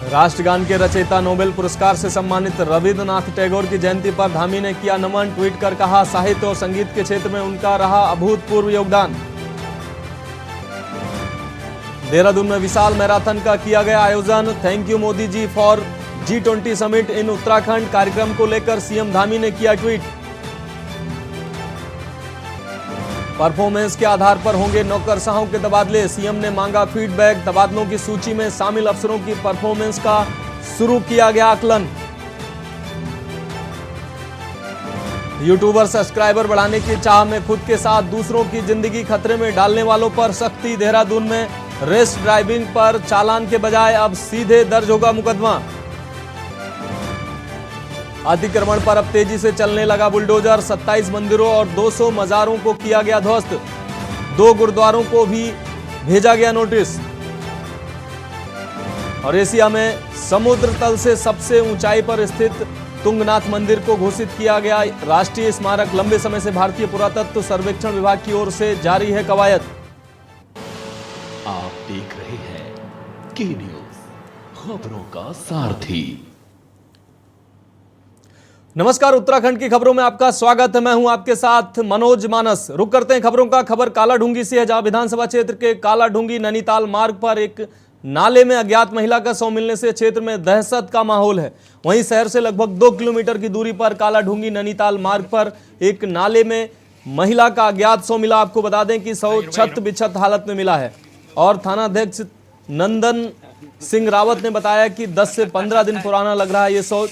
राष्ट्रगान के रचयिता नोबेल पुरस्कार से सम्मानित रविन्द्रनाथ टैगोर की जयंती पर धामी ने किया नमन। ट्वीट कर कहा, साहित्य और संगीत के क्षेत्र में उनका रहा अभूतपूर्व योगदान। देहरादून में विशाल मैराथन का किया गया आयोजन। Thank you Modi ji for G20 summit in Uttarakhand. कार्यक्रम को लेकर सीएम धामी ने किया ट्वीट। परफॉर्मेंस के आधार पर होंगे नौकरशाहों के तबादले। सीएम ने मांगा फीडबैक। तबादलों की सूची में शामिल अफसरों की परफॉर्मेंस का शुरू किया गया आकलन। यूट्यूबर सब्सक्राइबर बढ़ाने की चाह में खुद के साथ दूसरों की जिंदगी खतरे में डालने वालों पर सख्ती। देहरादून में रेस ड्राइविंग पर चालान के बजाय अब सीधे दर्ज होगा मुकदमा। अतिक्रमण पर अब तेजी से चलने लगा बुलडोजर। 27 मंदिरों और 200 मजारों को किया गया ध्वस्त। 2 गुरुद्वारों को भी भेजा गया नोटिस। और एशिया में समुद्र तल से सबसे ऊंचाई पर स्थित तुंगनाथ मंदिर को घोषित किया गया राष्ट्रीय स्मारक। लंबे समय से भारतीय पुरातत्व सर्वेक्षण विभाग की ओर से जारी है कवायद। आप देख रहे हैं के न्यूज, खबरों का सारथी। नमस्कार, उत्तराखंड की खबरों में आपका स्वागत है। मैं हूं आपके साथ मनोज मानस। रुक करते हैं खबरों का। खबर कालाढूंगी से है, जहां विधानसभा क्षेत्र के कालाढूंगी नैनीताल मार्ग पर एक नाले में अज्ञात महिला का शव मिलने से क्षेत्र में दहशत का माहौल है। वहीं शहर से लगभग 2 किलोमीटर की दूरी पर कालाढूंगी नैनीताल मार्ग पर एक नाले में महिला का अज्ञात शव मिला। आपको बता दें कि शव छत बिछत हालत में मिला है और थानाध्यक्ष नंदन सिंह रावत ने बताया कि 10 से 15 दिन पुराना लग रहा है ये शव।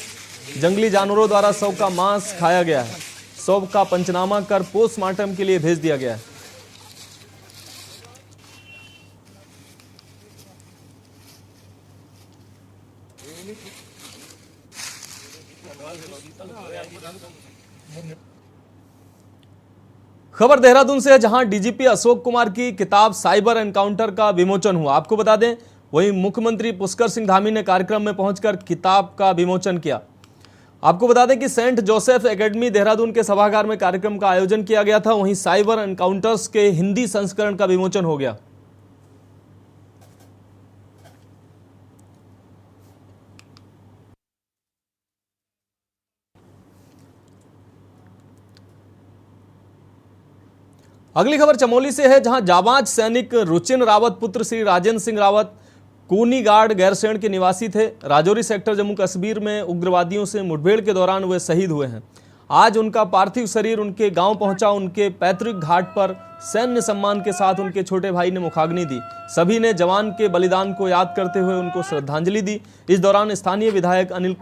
जंगली जानवरों द्वारा शव का मांस खाया गया है। शव का पंचनामा कर पोस्टमार्टम के लिए भेज दिया गया है। खबर देहरादून से है, जहां डीजीपी अशोक कुमार की किताब साइबर एनकाउंटर का विमोचन हुआ। आपको बता दें, वहीं मुख्यमंत्री पुष्कर सिंह धामी ने कार्यक्रम में पहुंचकर किताब का विमोचन किया। आपको बता दें कि सेंट जोसेफ एकेडमी देहरादून के सभागार में कार्यक्रम का आयोजन किया गया था। वहीं साइबर एनकाउंटर्स के हिंदी संस्करण का विमोचन हो गया। अगली खबर चमोली से है, जहां जाबाज सैनिक रुचिन रावत पुत्र श्री राजेंद्र सिंह रावत कूनी गार्ड गैरसैंण के निवासी थे। राजौरी सेक्टर जम्मू कश्मीर में उग्रवादियों से मुठभेड़ के दौरान वे शहीद हुए हैं। आज उनका पार्थिव शरीर उनके गांव पहुंचा। उनके पैतृक घाट पर सैन्य सम्मान के साथ उनके छोटे भाई ने मुखाग्नि दी। सभी ने जवान के बलिदान को याद करते हुए उनको श्रद्धांजलि दी। इस दौरान स्थानीय विधायक अनिल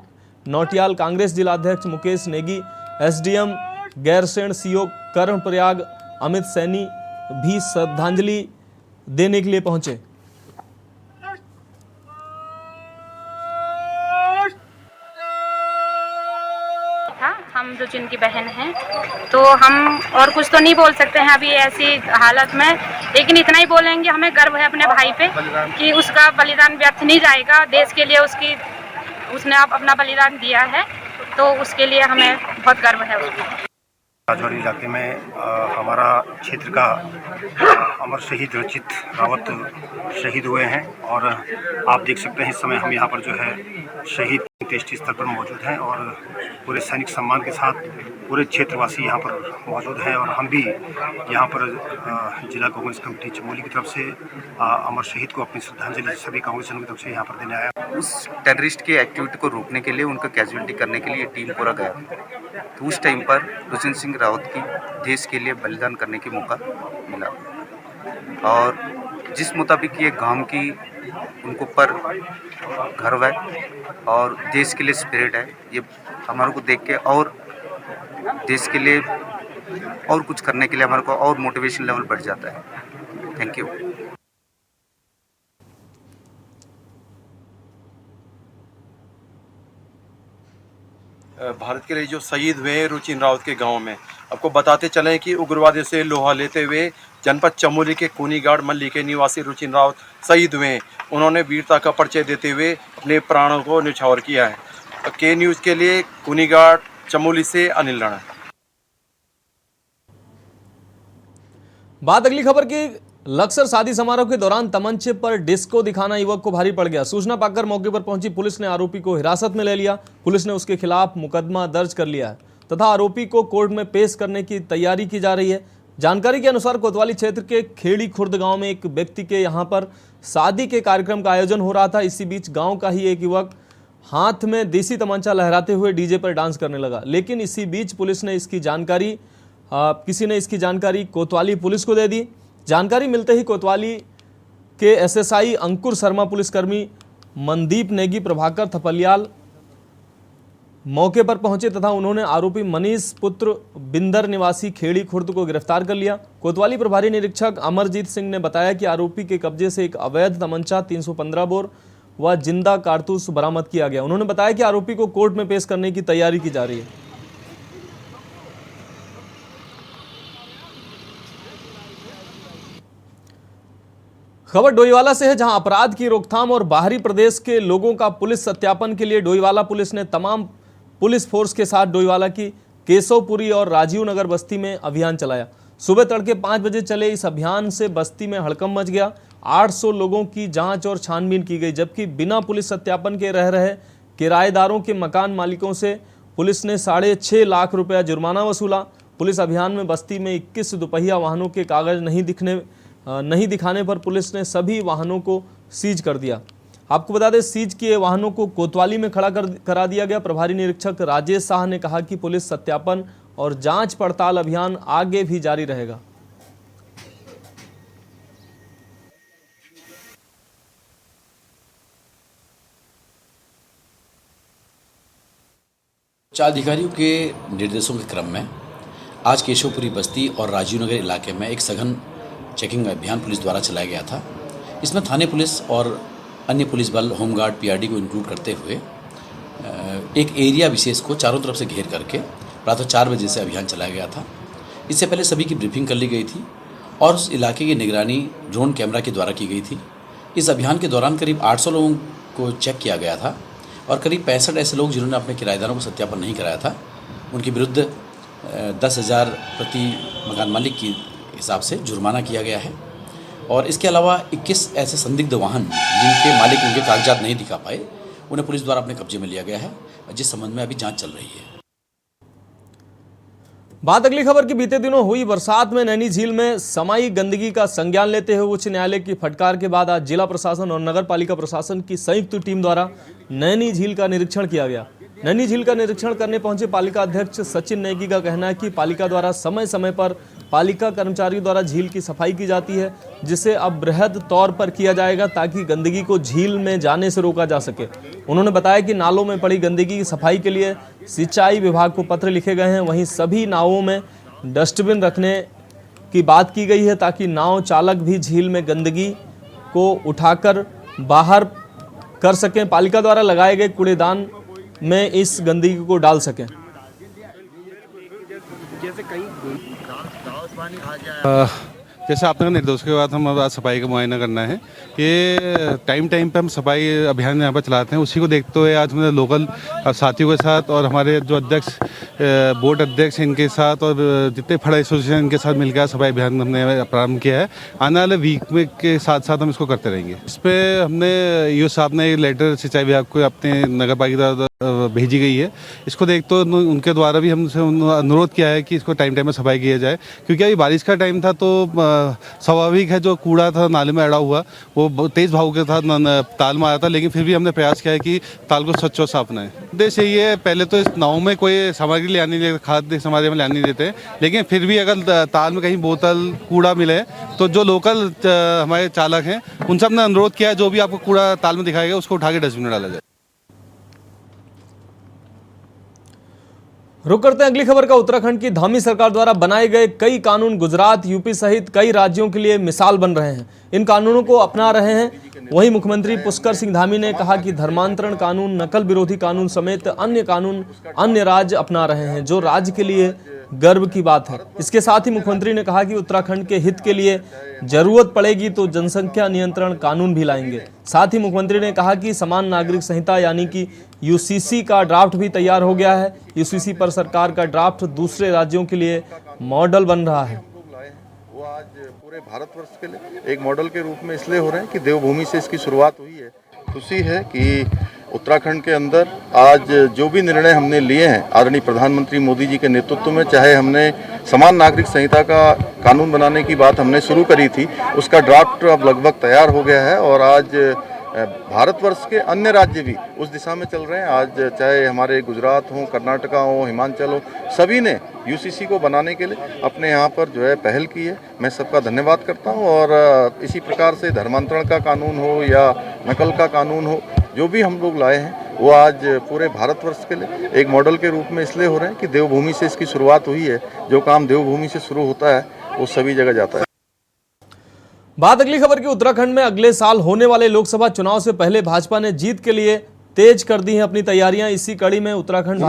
नौटियाल, कांग्रेस जिलाध्यक्ष मुकेश नेगी, एसडीएम गैरसैंण सीओ कर्णप्रयाग अमित सैनी भी श्रद्धांजलि देने के लिए पहुंचे। हम रुचिन की बहन हैं, तो हम और कुछ तो नहीं बोल सकते हैं अभी ऐसी हालत में, लेकिन इतना ही बोलेंगे, हमें गर्व है अपने भाई पे कि उसका बलिदान व्यर्थ नहीं जाएगा। देश के लिए उसने अपना बलिदान दिया है, तो उसके लिए हमें बहुत गर्व है उसको। राजौरी इलाके में हमारा क्षेत्र का अमर शहीद रुचित रावत शहीद हुए हैं और आप देख सकते हैं इस समय हम यहाँ पर जो है शहीद अंत्येष्टि स्थल पर मौजूद हैं और पूरे सैनिक सम्मान के साथ पूरे क्षेत्रवासी यहाँ पर मौजूद हैं और हम भी यहाँ पर जिला कांग्रेस कमेटी चमोली की तरफ से अमर शहीद को अपनी श्रद्धांजलि सभी कांग्रेसियों की तरफ से यहाँ पर देने आया। उस टेररिस्ट की एक्टिविटी को रोकने के लिए, उनका कैजुअलिटी करने के लिए टीम पूरा गया। तो उस टाइम पर रुचिन सिंह रावत की देश के लिए बलिदान करने की मौका मिला और जिस मुताबिक ये गांव की उनको पर गर्व है और देश के लिए स्पिरिट है, ये हमारे को देख के और देश के लिए और कुछ करने के लिए हमारे को और मोटिवेशन लेवल बढ़ जाता है। Thank you. भारत के लिए जो शहीद हुए हैं रुचिन रावत के गांव में, आपको बताते चलें कि उग्रवादियों से लोहा लेते हुए जनपद चमोली के कूनीगाड़ मल्ली के निवासी रुचिन रावत शहीद हुए हैं। उन्होंने वीरता का परिचय देते हुए अपने प्राणों को न्यौछावर किया है। के न्यूज़ के लिए कूनीगाड़ चमोली से अनिल राणा। बात अगली खबर की लक्सर शादी समारोह के दौरान तमंचे पर डिस्को दिखाना युवक को भारी पड़ गया। सूचना पाकर मौके पर पहुंची पुलिस ने आरोपी को हिरासत में ले लिया। पुलिस ने उसके खिलाफ मुकदमा दर्ज कर लिया है तथा आरोपी को कोर्ट में पेश करने की तैयारी की जा रही है। जानकारी के अनुसार कोतवाली क्षेत्र के खेड़ी खुर्द गांव में एक व्यक्ति के यहां पर शादी के कार्यक्रम का आयोजन हो रहा था। इसी बीच गांव का ही एक युवक हाथ में देसी तमंचा लहराते हुए डीजे पर डांस करने लगा। लेकिन इसी बीच पुलिस ने किसी ने इसकी जानकारी कोतवाली पुलिस को दे दी। जानकारी मिलते ही कोतवाली के एसएसआई अंकुर शर्मा, पुलिसकर्मी मनदीप नेगी, प्रभाकर थपलियाल मौके पर पहुंचे तथा उन्होंने आरोपी मनीष पुत्र बिंदर निवासी खेड़ी खुर्द को गिरफ्तार कर लिया। कोतवाली प्रभारी निरीक्षक अमरजीत सिंह ने बताया कि आरोपी के कब्जे से एक अवैध तमंचा, 315 बोर व जिंदा कारतूस बरामद किया गया। उन्होंने बताया कि आरोपी को कोर्ट में पेश करने की तैयारी की जा रही है। खबर डोईवाला से है, जहां अपराध की रोकथाम और बाहरी प्रदेश के लोगों का पुलिस सत्यापन के लिए डोईवाला पुलिस ने तमाम पुलिस फोर्स के साथ डोईवाला की केशवपुरी और राजीव नगर बस्ती में अभियान चलाया। सुबह तड़के 5 बजे चले इस अभियान से बस्ती में हड़कंप मच गया। 800 लोगों की जांच और छानबीन की गई, जबकि बिना पुलिस सत्यापन के रह रहे किराएदारों के मकान मालिकों से पुलिस ने 6.5 लाख रुपया जुर्माना वसूला। पुलिस अभियान में बस्ती में 21 दुपहिया वाहनों के कागज नहीं दिखाने पर पुलिस ने सभी वाहनों को सीज कर दिया। आपको बता दें, सीज किए वाहनों को कोतवाली में खड़ा करा दिया गया। प्रभारी निरीक्षक राजेश शाह ने कहा कि पुलिस सत्यापन और जांच पड़ताल अभियान आगे भी जारी रहेगा। उच्च अधिकारियों के निर्देशों के क्रम में आज केशवपुरी बस्ती और राजीव नगर इलाके में एक सघन चेकिंग अभियान पुलिस द्वारा चलाया गया था। इसमें थाने पुलिस और अन्य पुलिस बल, होमगार्ड, पीआरडी को इंक्लूड करते हुए एक एरिया विशेष को चारों तरफ से घेर करके प्रातः 4 बजे से अभियान चलाया गया था। इससे पहले सभी की ब्रीफिंग कर ली गई थी और उस इलाके की निगरानी ड्रोन कैमरा के द्वारा की गई थी। इस अभियान के दौरान करीब 800 लोगों को चेक किया गया था और करीब 65 ऐसे लोग जिन्होंने अपने किराएदारों को सत्यापन नहीं कराया था, उनके विरुद्ध 10,000 प्रति मकान मालिक की हिसाब से जुर्माना किया गया है। और इसके अलावा 21 ऐसे संदिग्ध वाहन जिनके मालिक उनके कागजात नहीं दिखा पाए, उन्हें पुलिस द्वारा अपने कब्जे में लिया गया है, जिस संबंध में अभी जांच चल रही है। बात अगली खबर की। बीते दिनों हुई बरसात में नैनी झील में समाई गंदगी का संज्ञान लेते हुए उच्च न्यायालय की फटकार के बाद आज जिला प्रशासन और नगर पालिका प्रशासन की संयुक्त टीम द्वारा नैनी झील का निरीक्षण किया गया। नैनी झील का निरीक्षण करने पहुंचे पालिका अध्यक्ष सचिन नेगी का कहना है कि पालिका द्वारा समय समय पर पालिका कर्मचारियों द्वारा झील की सफाई की जाती है, जिसे अब बृहद तौर पर किया जाएगा ताकि गंदगी को झील में जाने से रोका जा सके। उन्होंने बताया कि नालों में पड़ी गंदगी की सफाई के लिए सिंचाई विभाग को पत्र लिखे गए हैं। वहीं सभी नावों में डस्टबिन रखने की बात की गई है ताकि नाव चालक भी झील में गंदगी को उठाकर बाहर कर सकें, पालिका द्वारा लगाए गए कूड़ेदान में इस गंदगी को डाल सकें। जैसे आपने निर्देश के बाद हम आज सफाई का मुआयना करना है। ये टाइम पे हम सफाई अभियान यहाँ पर चलाते हैं। उसी को देखते हुए आज हमने लोकल साथियों के साथ और हमारे जो अध्यक्ष, बोर्ड अध्यक्ष, इनके साथ और जितने फड़ा एसोसिएशन इनके साथ मिलकर सफाई अभियान हमने प्रारंभ किया है। आने वाले वीक में के साथ साथ हम इसको करते रहेंगे। इस पर हमने ईओ साहब ने लेटर सिंचाई विभाग को अपने नगर पालिका भेजी गई है। इसको देखते हुए उनके द्वारा भी हमसे अनुरोध किया है कि इसको टाइम में सफाई किया जाए, क्योंकि अभी बारिश का टाइम था तो स्वाभाविक है जो कूड़ा था नाले में अड़ा हुआ वो तेज भाव के साथ ताल में आया था, लेकिन फिर भी हमने प्रयास किया है कि ताल को स्वच्छ और साफ बनाएं। उद्देश्य ये है, पहले तो इस नाव में कोई सामग्री ले आने नहीं देते, खाद्य सामग्री में ले आने नहीं देते, लेकिन फिर भी अगर ताल में कहीं बोतल कूड़ा मिले तो जो लोकल हमारे चालक हैं उनसे हमने अनुरोध किया है जो भी आपको कूड़ा ताल में दिखाएगा उसको उठा के डस्टबिन में डाला जाए। रुक करते हैं अगली खबर का। उत्तराखंड की धामी सरकार द्वारा बनाए गए कई कानून गुजरात, यूपी सहित कई राज्यों के लिए मिसाल बन रहे हैं। इन कानूनों को अपना रहे हैं। वहीं मुख्यमंत्री पुष्कर सिंह धामी ने कहा कि धर्मांतरण कानून, नकल विरोधी कानून समेत अन्य कानून अन्य राज्य अपना रहे हैं, जो राज्य के लिए गर्व की बात है। इसके साथ ही मुख्यमंत्री ने कहा कि उत्तराखंड के हित के लिए जरूरत पड़ेगी तो जनसंख्या नियंत्रण कानून भी लाएंगे। साथ ही मुख्यमंत्री ने कहा कि समान नागरिक संहिता यानी कि यूसीसी का ड्राफ्ट भी तैयार हो गया है। यूसीसी पर सरकार का ड्राफ्ट दूसरे राज्यों के लिए मॉडल बन रहा है। पूरे भारतवर्ष के लिए एक मॉडल के रूप में इसलिए हो रहे हैं कि देवभूमि से इसकी शुरुआत हुई है। खुशी है कि उत्तराखंड के अंदर आज जो भी निर्णय हमने लिए हैं आदरणीय प्रधानमंत्री मोदी जी के नेतृत्व में, चाहे हमने समान नागरिक संहिता का कानून बनाने की बात हमने शुरू करी थी, उसका ड्राफ्ट अब लगभग तैयार हो गया है और आज भारतवर्ष के अन्य राज्य भी उस दिशा में चल रहे हैं। आज चाहे हमारे गुजरात हो, कर्नाटका हो, हिमाचल हो, सभी ने यूसीसी को बनाने के लिए अपने यहाँ पर जो है पहल की है। मैं सबका धन्यवाद करता हूँ और इसी प्रकार से धर्मांतरण का कानून हो या नकल का कानून हो, जो भी हम लोग लाए हैं वो आज पूरे भारतवर्ष के लिए एक मॉडल के रूप में इसलिए हो रहे हैं कि देवभूमि से इसकी शुरुआत हुई है। जो काम देवभूमि से शुरू होता है वो सभी जगह जाता है। बात अगली खबर की। उत्तराखंड में अगले साल होने वाले लोकसभा चुनाव से पहले भाजपा ने जीत के लिए तेज कर दी हैं अपनी तैयारियां। इसी कड़ी में उत्तराखंड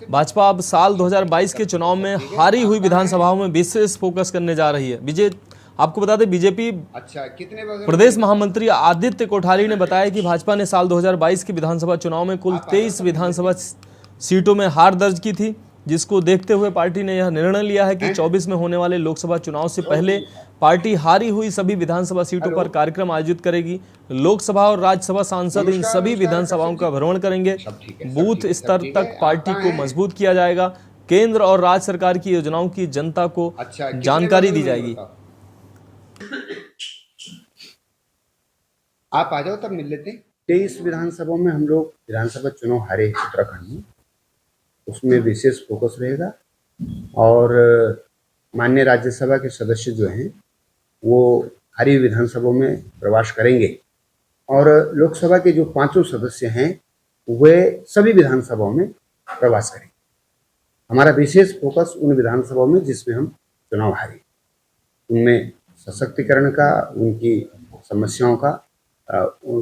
भाजपा अब साल 2022 के चुनाव में हारी हुई विधानसभाओं में विशेष फोकस करने जा रही है। विजय, आपको बता दें, बीजेपी प्रदेश महामंत्री आदित्य कोठारी ने बताया कि भाजपा ने साल 2022 के विधानसभा चुनाव में कुल 23 विधानसभा सीटों में हार दर्ज की थी, जिसको देखते हुए पार्टी ने यह निर्णय लिया है कि 24 में होने वाले लोकसभा चुनाव से पहले पार्टी हारी हुई सभी विधानसभा सीटों पर कार्यक्रम आयोजित करेगी। लोकसभा और राज्यसभा सांसद इन सभी विधानसभाओं का भ्रमण करेंगे। बूथ स्तर तक पार्टी को मजबूत किया जाएगा। केंद्र और राज्य सरकार की योजनाओं की जनता को जानकारी दी जाएगी। आप आ जाओ तब मिल लेते हैं। 23 विधानसभाओं में हम लोग विधानसभा चुनाव हारे उत्तराखंड में, उसमें विशेष फोकस रहेगा और माननीय राज्यसभा के सदस्य जो हैं वो हारी विधानसभाओं में प्रवास करेंगे और लोकसभा के जो 5 सदस्य हैं वे सभी विधानसभाओं में प्रवास करेंगे। हमारा विशेष फोकस उन विधानसभाओं में जिसमें हम चुनाव हारे, उनमें सशक्तिकरण का, उनकी समस्याओं का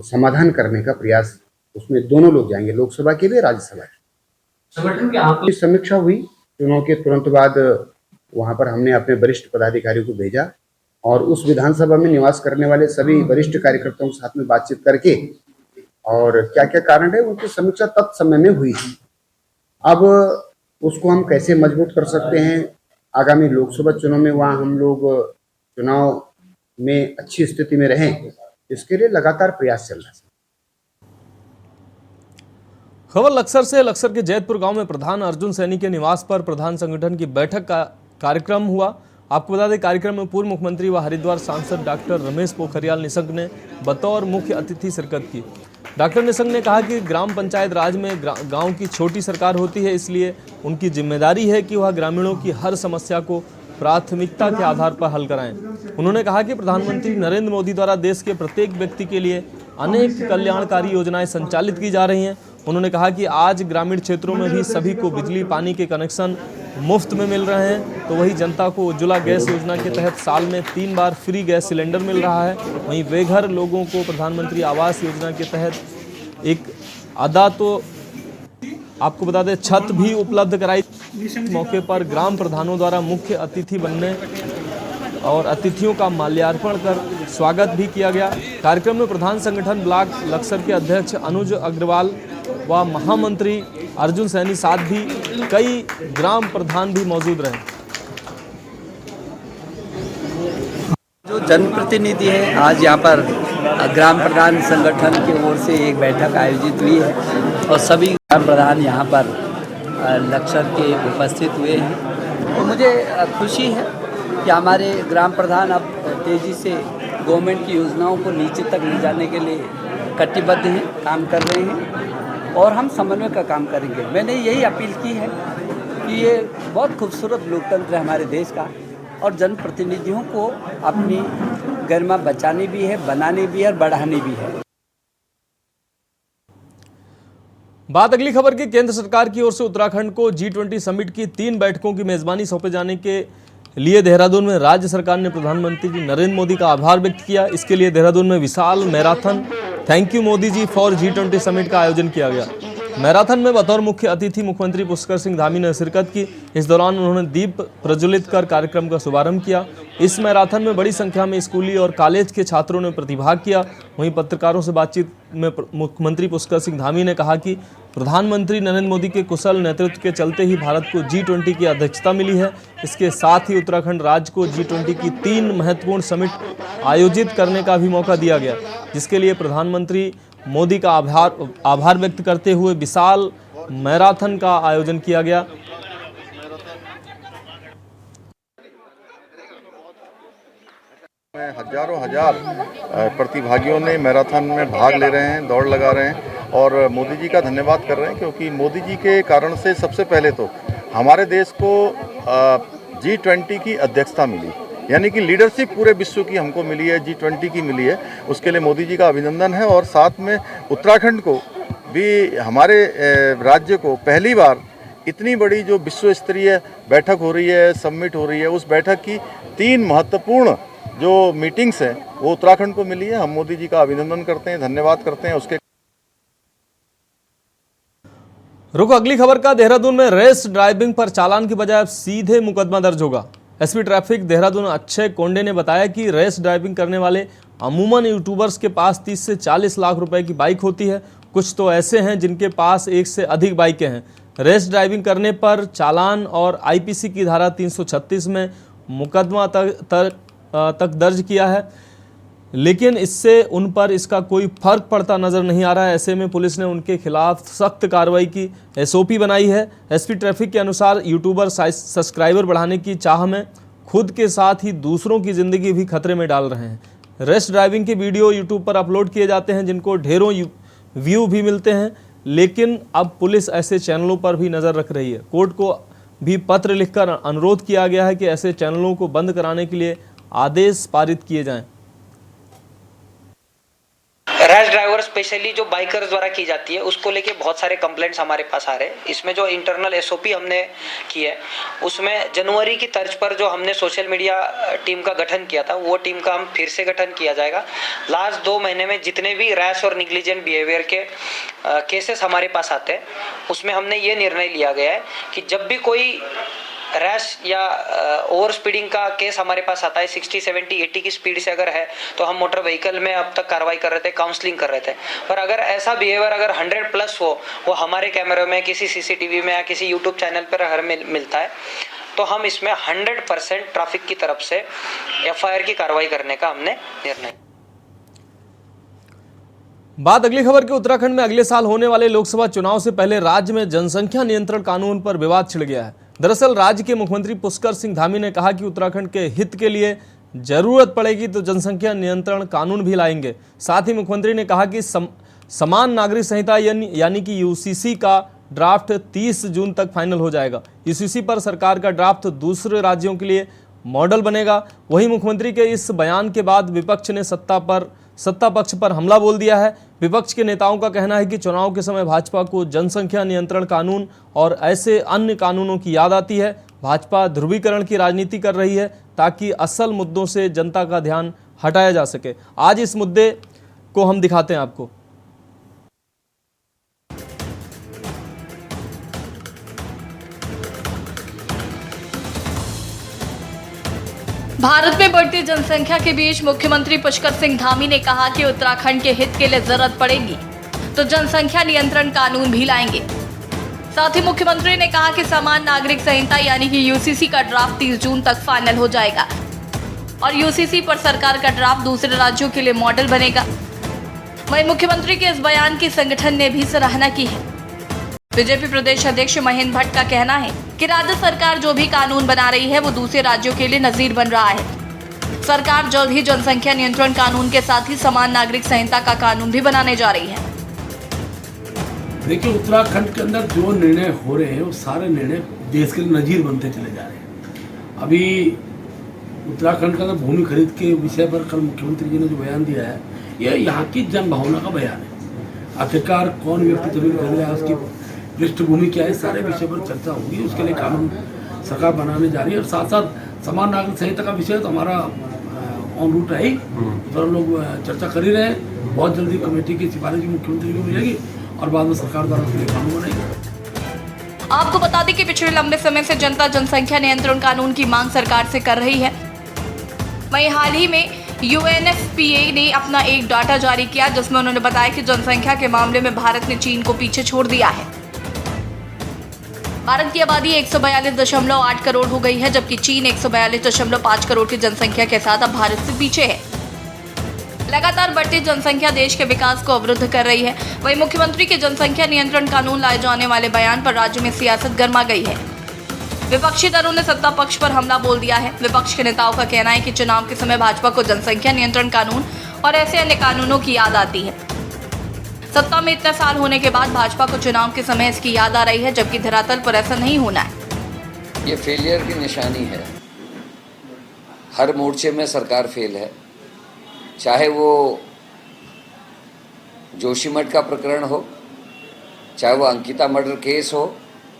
समाधान करने का प्रयास, उसमें दोनों लोग जाएंगे, लोकसभा के लिए, राज्यसभा के। संगठन के आप समीक्षा हुई चुनाव के तुरंत बाद, वहां पर हमने अपने वरिष्ठ पदाधिकारियों को भेजा और उस विधानसभा में निवास करने वाले सभी वरिष्ठ कार्यकर्ताओं के साथ में बातचीत करके और क्या क्या कारण है उनकी समीक्षा तत्समय में हुई। अब उसको हम कैसे मजबूत कर सकते हैं आगामी लोकसभा चुनाव में, वहाँ हम लोग चुनाव में अच्छी स्थिति में रहें, इसके लिए लगातार प्रयास चल रहा है। खबर लक्सर से। लक्सर के जैतपुर गांव में प्रधान अर्जुन सैनी के निवास पर प्रधान संगठन की बैठक का कार्यक्रम हुआ। आपको बता दें, कार्यक्रम में पूर्व मुख्यमंत्री व हरिद्वार सांसद डॉक्टर रमेश पोखरियाल निशंक ने बतौर मुख्य अतिथि शिरकत की। डॉक्टर निशंक ने कहा कि ग्राम पंचायत राज में गांव की छोटी सरकार होती है, इसलिए उनकी जिम्मेदारी है कि वह ग्रामीणों की हर समस्या को प्राथमिकता के आधार पर हल कराएं। उन्होंने कहा कि प्रधानमंत्री नरेंद्र मोदी द्वारा देश के प्रत्येक व्यक्ति के लिए अनेक कल्याणकारी योजनाएं संचालित की जा रही हैं। उन्होंने कहा कि आज ग्रामीण क्षेत्रों में भी सभी को बिजली पानी के कनेक्शन मुफ्त में मिल रहे हैं, तो वही जनता को उज्ज्वला गैस योजना के तहत साल में 3 बार फ्री गैस सिलेंडर मिल रहा है। वहीं बेघर लोगों को प्रधानमंत्री आवास योजना के तहत एक अदा तो आपको बता दें छत भी उपलब्ध कराई। मौके पर ग्राम प्रधानों द्वारा मुख्य अतिथि बनने और अतिथियों का माल्यार्पण कर स्वागत भी किया गया। कार्यक्रम में प्रधान संगठन ब्लॉक लक्सर के अध्यक्ष अनुज अग्रवाल व महामंत्री अर्जुन सैनी साथ भी कई ग्राम प्रधान भी मौजूद रहे। जो जनप्रतिनिधि है, आज यहाँ पर ग्राम प्रधान संगठन की ओर से एक बैठक आयोजित हुई है और सभी ग्राम प्रधान यहाँ पर लक्सर के उपस्थित हुए हैं। तो मुझे खुशी है कि हमारे ग्राम प्रधान अब तेज़ी से गवर्नमेंट की योजनाओं को नीचे तक ले जाने के लिए कटिबद्ध हैं, काम कर रहे हैं और हम समन्वय का काम करेंगे। मैंने यही अपील की है कि ये बहुत खूबसूरत लोकतंत्र है हमारे देश का और जनप्रतिनिधियों को अपनी गरिमा बचानी भी है, बनानी भी है और बढ़ानी भी है। बात अगली खबर की। केंद्र सरकार की ओर से उत्तराखंड को G20 समिट की 3 बैठकों की मेजबानी सौंपे जाने के लिए देहरादून में राज्य सरकार ने प्रधानमंत्री नरेंद्र मोदी का आभार व्यक्त किया। इसके लिए देहरादून में विशाल marathon thank you Modi ji for G20 summit का आयोजन किया गया। मैराथन में बतौर मुख्य अतिथि मुख्यमंत्री पुष्कर सिंह धामी ने शिरकत की। इस दौरान उन्होंने दीप प्रज्वलित कर कार्यक्रम का शुभारंभ किया। इस मैराथन में बड़ी संख्या में स्कूली और कॉलेज के छात्रों ने प्रतिभाग किया। वहीं पत्रकारों से बातचीत में मुख्यमंत्री पुष्कर सिंह धामी ने कहा कि प्रधानमंत्री नरेंद्र मोदी के कुशल नेतृत्व के चलते ही भारत को G20 की अध्यक्षता मिली है। इसके साथ ही उत्तराखंड राज्य को G20 की 3 महत्वपूर्ण समिट आयोजित करने का भी मौका दिया गया, जिसके लिए प्रधानमंत्री मोदी का आभार व्यक्त करते हुए विशाल मैराथन का आयोजन किया गया। हजारों हजार प्रतिभागियों ने मैराथन में भाग ले रहे हैं, दौड़ लगा रहे हैं और मोदी जी का धन्यवाद कर रहे हैं, क्योंकि मोदी जी के कारण से सबसे पहले तो हमारे देश को G20 की अध्यक्षता मिली, यानी कि लीडरशिप पूरे विश्व की हमको मिली है, G20 की मिली है। उसके लिए मोदी जी का अभिनंदन है। और साथ में उत्तराखंड को भी, हमारे राज्य को पहली बार इतनी बड़ी जो विश्व स्तरीय बैठक हो रही है, समिट हो रही है, उस बैठक की 3 महत्वपूर्ण जो मीटिंग्स हैं वो उत्तराखंड को मिली है। हम मोदी जी का अभिनंदन करते हैं, धन्यवाद करते हैं उसके। रुक अगली खबर का। देहरादून में रेस ड्राइविंग पर चालान की बजाय अब सीधे मुकदमा दर्ज होगा। एसपी ट्रैफिक देहरादून अक्षय कोंडे ने बताया कि रेस ड्राइविंग करने वाले अमूमन यूट्यूबर्स के पास 30 से 40 लाख रुपए की बाइक होती है। कुछ तो ऐसे हैं जिनके पास 1 से अधिक बाइकें हैं। रेस ड्राइविंग करने पर चालान और आईपीसी की धारा 336 में मुकदमा तक दर्ज किया है, लेकिन इससे उन पर इसका कोई फर्क पड़ता नजर नहीं आ रहा है। ऐसे में पुलिस ने उनके खिलाफ सख्त कार्रवाई की एसओपी बनाई है। एसपी ट्रैफिक के अनुसार यूट्यूबर सब्सक्राइबर बढ़ाने की चाह में खुद के साथ ही दूसरों की जिंदगी भी खतरे में डाल रहे हैं। रेस ड्राइविंग के वीडियो यूट्यूब पर अपलोड किए जाते हैं, जिनको ढेरों व्यू भी मिलते हैं, लेकिन अब पुलिस ऐसे चैनलों पर भी नज़र रख रही है। कोर्ट को भी पत्र लिखकर अनुरोध किया गया है कि ऐसे चैनलों को बंद कराने के लिए आदेश पारित किए जाएं। रैश ड्राइवर स्पेशली जो बाइकर्स द्वारा की जाती है उसको लेके बहुत सारे कंप्लेंट्स हमारे पास आ रहे हैं। इसमें जो इंटरनल एसओपी हमने की है उसमें जनवरी की तर्ज पर जो हमने सोशल मीडिया टीम का गठन किया था वो टीम का हम फिर से गठन किया जाएगा। लास्ट 2 महीने में जितने भी रैश और निग्लिजेंट बिहेवियर के केसेस हमारे पास आते हैं उसमें हमने ये निर्णय लिया गया है कि जब भी कोई रैश या ओवर स्पीडिंग का केस हमारे पास आता है 60, 70, 80 की स्पीड से अगर है तो हम मोटर व्हीकल में अब तक कार्रवाई कर रहे थे, काउंसलिंग कर रहे थे। पर अगर ऐसा बिहेवियर अगर 100+ हो, वो हमारे कैमरे में, किसी सीसीटीवी में या किसी यूट्यूब चैनल पर अगर मिलता है तो हम इसमें 100% ट्रैफिक की तरफ से एफआईआर की कार्रवाई करने का हमने निर्णय। बात अगली खबर के। उत्तराखंड में अगले साल होने वाले लोकसभा चुनाव से पहले राज्य में जनसंख्या नियंत्रण कानून पर विवाद छिड़ गया है। दरअसल राज्य के मुख्यमंत्री पुष्कर सिंह धामी ने कहा कि उत्तराखंड के हित के लिए जरूरत पड़ेगी तो जनसंख्या नियंत्रण कानून भी लाएंगे। साथ ही मुख्यमंत्री ने कहा कि समान नागरिक संहिता यानी कि यूसीसी का ड्राफ्ट 30 जून तक फाइनल हो जाएगा। यूसीसी पर सरकार का ड्राफ्ट दूसरे राज्यों के लिए मॉडल बनेगा। वहीं मुख्यमंत्री के इस बयान के बाद विपक्ष ने सत्ता पक्ष पर हमला बोल दिया है। विपक्ष के नेताओं का कहना है कि चुनाव के समय भाजपा को जनसंख्या नियंत्रण कानून और ऐसे अन्य कानूनों की याद आती है। भाजपा ध्रुवीकरण की राजनीति कर रही है ताकि असल मुद्दों से जनता का ध्यान हटाया जा सके। आज इस मुद्दे को हम दिखाते हैं आपको। भारत में बढ़ती जनसंख्या के बीच मुख्यमंत्री पुष्कर सिंह धामी ने कहा कि उत्तराखंड के हित के लिए जरूरत पड़ेगी तो जनसंख्या नियंत्रण कानून भी लाएंगे। साथ ही मुख्यमंत्री ने कहा कि समान नागरिक संहिता यानी कि यूसीसी का ड्राफ्ट 30 जून तक फाइनल हो जाएगा और यूसीसी पर सरकार का ड्राफ्ट दूसरे राज्यों के लिए मॉडल बनेगा। वहीं मुख्यमंत्री के इस बयान की संगठन ने भी सराहना की है। बीजेपी प्रदेश अध्यक्ष महेंद्र भट्ट का कहना है कि राज्य सरकार जो भी कानून बना रही है वो दूसरे राज्यों के लिए नजीर बन रहा है। सरकार जल्द ही जनसंख्या नियंत्रण कानून के साथ ही समान नागरिक संहिता का कानून भी बनाने जा रही है। देखिए, उत्तराखंड के अंदर जो निर्णय हो रहे हैं वो सारे निर्णय देश के लिए नजीर बनते चले जा रहे हैं। अभी उत्तराखंड का भूमि खरीद के विषय पर कल मुख्यमंत्री जी ने जो बयान दिया है यह यहाँ की जन भावना का बयान है। आखिरकार कौन व्यक्ति जमीन खरीद रहा है, उसकी पृष्ठभूमि क्या है, सारे विषय पर चर्चा होगी। उसके लिए कानून सरकार बनाने जा रही है और साथ साथ समान नागरिक संहिता का विषय तो हमारा ऑन रूट है ही, तो हम लोग चर्चा कर ही रहे हैं। बहुत जल्दी कमेटी की सिफारिश मुख्यमंत्री को मिलेगी और बाद में सरकार द्वारा उसके लिए कानून बनेगा। आपको बता दें कि पिछले लंबे समय से जनता जनसंख्या नियंत्रण कानून की मांग सरकार से कर रही है। वहीं हाल ही में UNFPA ने अपना एक डाटा जारी किया जिसमें उन्होंने बताया कि जनसंख्या के मामले में भारत ने चीन को पीछे छोड़ दिया है। भारत की आबादी 142.8 करोड़ हो गई है, जबकि चीन 142.5 करोड़ की जनसंख्या के साथ अब भारत से पीछे है। लगातार बढ़ती जनसंख्या देश के विकास को अवरुद्ध कर रही है। वहीं मुख्यमंत्री के जनसंख्या नियंत्रण कानून लाए जाने वाले बयान पर राज्य में सियासत गर्मा गई है। विपक्षी दलों ने सत्ता पक्ष पर हमला बोल दिया है। विपक्ष के नेताओं का कहना है कि चुनाव के समय भाजपा को जनसंख्या नियंत्रण कानून और ऐसे अन्य कानूनों की याद आती है। सत्ता में इतने साल होने के बाद भाजपा को चुनाव के समय इसकी याद आ रही है, जबकि धरातल पर ऐसा नहीं होना है। ये फेलियर की निशानी है। हर मोर्चे में सरकार फेल है, चाहे वो जोशीमठ का प्रकरण हो, चाहे वो अंकिता मर्डर केस हो,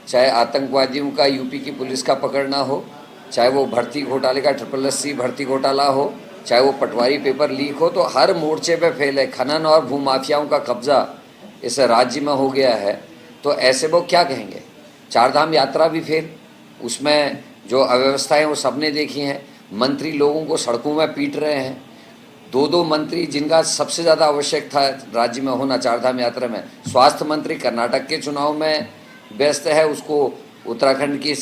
चाहे आतंकवादियों का यूपी की पुलिस का पकड़ना हो, चाहे वो भर्ती घोटाले का SSC भर्ती घोटाला हो, चाहे वो पटवारी पेपर लीक हो, तो हर मोर्चे पे फेल है। खनन और भूमाफियाओं का कब्जा इस राज्य में हो गया है, तो ऐसे वो क्या कहेंगे। चारधाम यात्रा भी फेल, उसमें जो अव्यवस्थाएं वो सबने देखी हैं। मंत्री लोगों को सड़कों में पीट रहे हैं। दो मंत्री जिनका सबसे ज़्यादा आवश्यक था राज्य में होना चारधाम यात्रा में, स्वास्थ्य मंत्री कर्नाटक के चुनाव में व्यस्त है, उसको उत्तराखंड की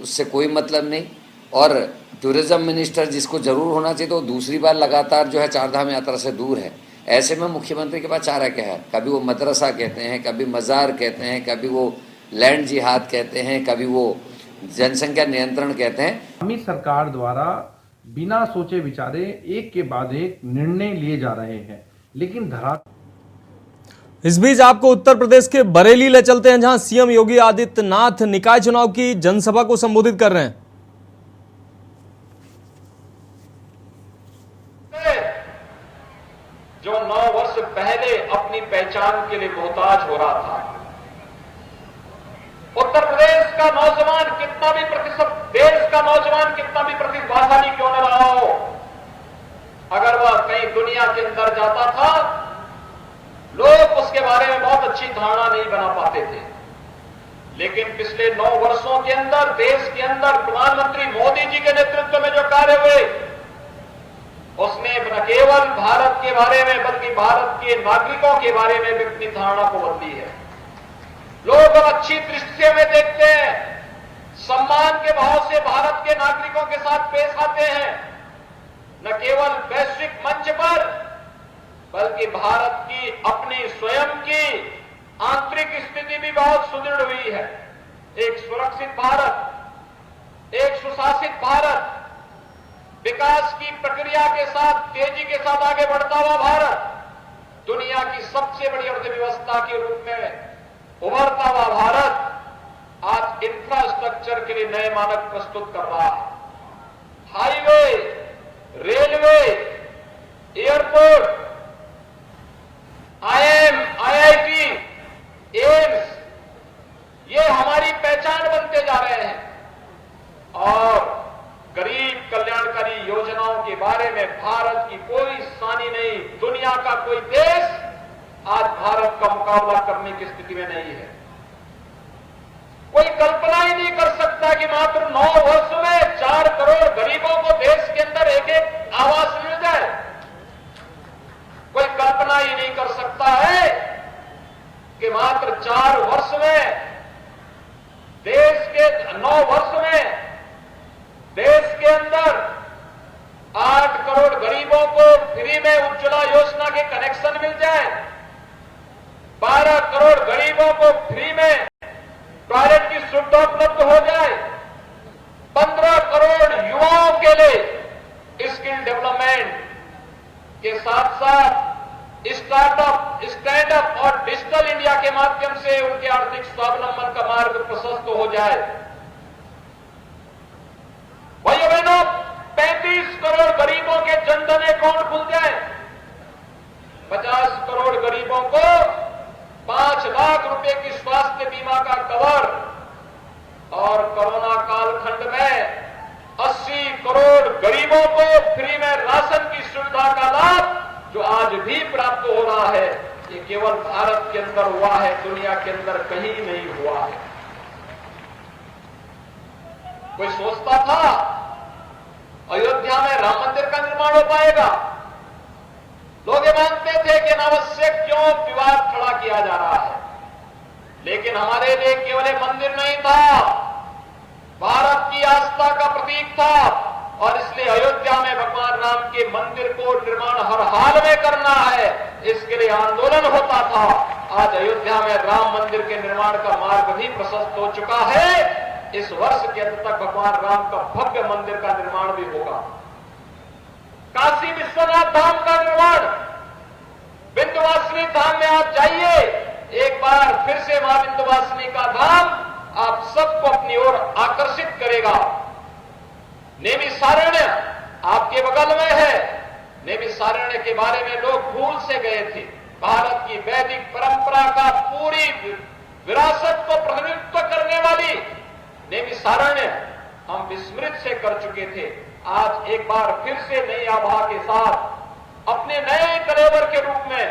उससे कोई मतलब नहीं, और टूरिज्म मिनिस्टर जिसको जरूर होना चाहिए तो दूसरी बार लगातार जो है चारधाम यात्रा से दूर है। ऐसे में मुख्यमंत्री के पास चारा क्या है। कभी वो मदरसा कहते हैं, कभी मज़ार कहते हैं, कभी वो लैंड जिहाद कहते हैं, कभी वो जनसंख्या नियंत्रण कहते हैं। हमी सरकार द्वारा बिना सोचे विचारे एक के बाद एक निर्णय लिए जा रहे हैं, लेकिन इस बीच आपको उत्तर प्रदेश के बरेली ले चलते हैं, जहां सीएम योगी आदित्यनाथ निकाय चुनाव की जनसभा को संबोधित कर रहे हैं। जो 9 वर्ष पहले अपनी पहचान के लिए मोहताज हो रहा था, उत्तर प्रदेश का नौजवान कितना भी प्रतिशत, देश का नौजवान कितना भी प्रतिभाशाली क्यों न रहा हो, अगर वह कहीं दुनिया के अंदर जाता था, लोग उसके बारे में बहुत अच्छी धारणा नहीं बना पाते थे। लेकिन पिछले 9 वर्षों के अंदर देश के अंदर प्रधानमंत्री मोदी जी के नेतृत्व में जो कार्य हुए, उसने न केवल भारत के बारे में बल्कि भारत के नागरिकों के बारे में भी अपनी धारणा को बदली है। लोग अब अच्छी दृष्टि से हमें देखते हैं, सम्मान के भाव से भारत के नागरिकों के साथ पेश आते हैं। न केवल वैश्विक मंच पर बल्कि भारत की अपनी स्वयं की आंतरिक स्थिति भी बहुत सुदृढ़ हुई है। एक सुरक्षित भारत, एक सुशासित भारत, विकास की प्रक्रिया के साथ तेजी के साथ आगे बढ़ता हुआ भारत, दुनिया की सबसे बड़ी अर्थव्यवस्था के रूप में उभरता हुआ भारत आज इंफ्रास्ट्रक्चर के लिए नए मानक प्रस्तुत कर रहा है। Highway, railway, airport, IIM, IIT, AIIMS, ये हमारी पहचान बनते जा रहे हैं। और गरीब कल्याणकारी योजनाओं के बारे में भारत की कोई सानी नहीं, दुनिया का कोई देश आज भारत का मुकाबला करने की स्थिति में नहीं है। कोई कल्पना ही नहीं कर सकता कि मात्र 9 वर्ष में 4 करोड़ गरीबों को देश के अंदर एक आवास मिल जाए। कोई कल्पना ही नहीं कर सकता है कि मात्र 4 वर्ष में देश के 9 वर्ष में देश के अंदर 8 करोड़ गरीबों को फ्री में उज्ज्वला योजना के कनेक्शन मिल जाए, 12 करोड़ गरीबों को फ्री में टॉयलेट की सुविधा उपलब्ध हो जाए, 15 करोड़ युवाओं के लिए स्किल डेवलपमेंट के साथ साथ स्टार्टअप, स्टैंडअप और डिजिटल इंडिया के माध्यम से उनके आर्थिक स्वावलंबन का मार्ग प्रशस्त हो जाए। भाइयों बहनों, 35 करोड़ गरीबों के जनधन अकाउंट खुल जाए, 50 करोड़ गरीबों को 5 लाख रुपए की स्वास्थ्य बीमा का कवर, और कोरोना कालखंड में 80 करोड़ गरीबों को फ्री में राशन की सुविधा का लाभ जो आज भी प्राप्त हो रहा है, ये केवल भारत के अंदर हुआ है, दुनिया के अंदर कहीं नहीं हुआ है। कोई सोचता था अयोध्या में राम मंदिर का निर्माण हो पाएगा? लोग ये मानते थे कि अनावश्यक क्यों विवाद खड़ा किया जा रहा है, लेकिन हमारे लिए केवल एक मंदिर नहीं था, भारत की आस्था का प्रतीक था, और इसलिए अयोध्या में भगवान राम के मंदिर को निर्माण हर हाल में करना है, इसके लिए आंदोलन होता था। आज अयोध्या में राम मंदिर के निर्माण का मार्ग भी प्रशस्त हो चुका है। इस वर्ष के अंत तक भगवान राम का भव्य मंदिर का निर्माण भी होगा। काशी विश्वनाथ धाम का निर्माण, विंध्यवासिनी धाम में आप जाइए, एक बार फिर से मां विंध्यवासिनी का धाम आप सबको अपनी ओर आकर्षित करेगा। नैमिषारण्य आपके बगल में है। नैमिषारण्य के बारे में लोग भूल से गए थे। भारत की वैदिक परंपरा का पूरी विरासत को प्रतिनिधित्व करने वाली नैमिषारण्य हम विस्मृत से कर चुके थे। आज एक बार फिर से नई आभा के साथ अपने नए कलेवर के रूप में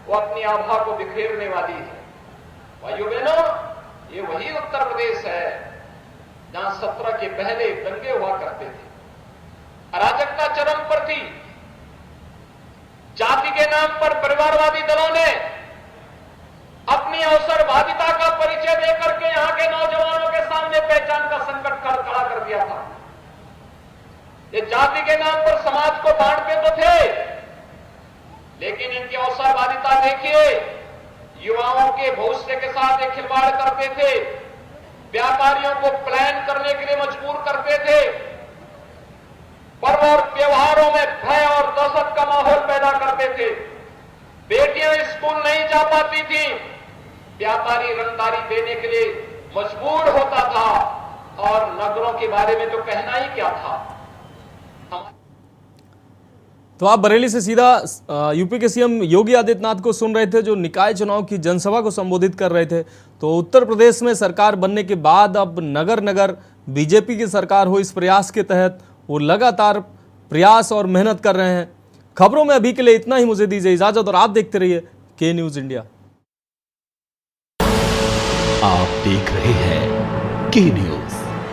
वो अपनी आभा को बिखेरने वाली है। भाइयों बहनों, ये वही उत्तर प्रदेश है जहां 17 के पहले दंगे हुआ करते थे, अराजकता चरम पर थी। जाति के नाम पर परिवारवादी दलों ने अपनी अवसरवादिता का परिचय देकर के यहां के नौजवानों के सामने पहचान का संकट खड़ा कर दिया था। ये जाति के नाम पर समाज को बांटते तो थे, लेकिन इनकी अवसरवादिता देखिए, युवाओं के भविष्य के साथ ये खिलवाड़ करते थे, व्यापारियों को प्लान करने के लिए मजबूर करते थे, पर्व और त्योहारों में भय और दहशत का माहौल पैदा करते थे, बेटियां स्कूल नहीं जा पाती थी, व्यापारी रंगदारी देने के लिए मजबूर होता था, और नगरों के बारे में तो कहना ही क्या था। तो आप बरेली से सीधा यूपी के सीएम योगी आदित्यनाथ को सुन रहे थे, जो निकाय चुनाव की जनसभा को संबोधित कर रहे थे। तो उत्तर प्रदेश में सरकार बनने के बाद अब नगर नगर बीजेपी की सरकार हो, इस प्रयास के तहत वो लगातार प्रयास और मेहनत कर रहे हैं। खबरों में अभी के लिए इतना ही, मुझे दीजिए इजाजत और आप देखते रहिए के न्यूज इंडिया। आप देख रहे हैं के न्यूज।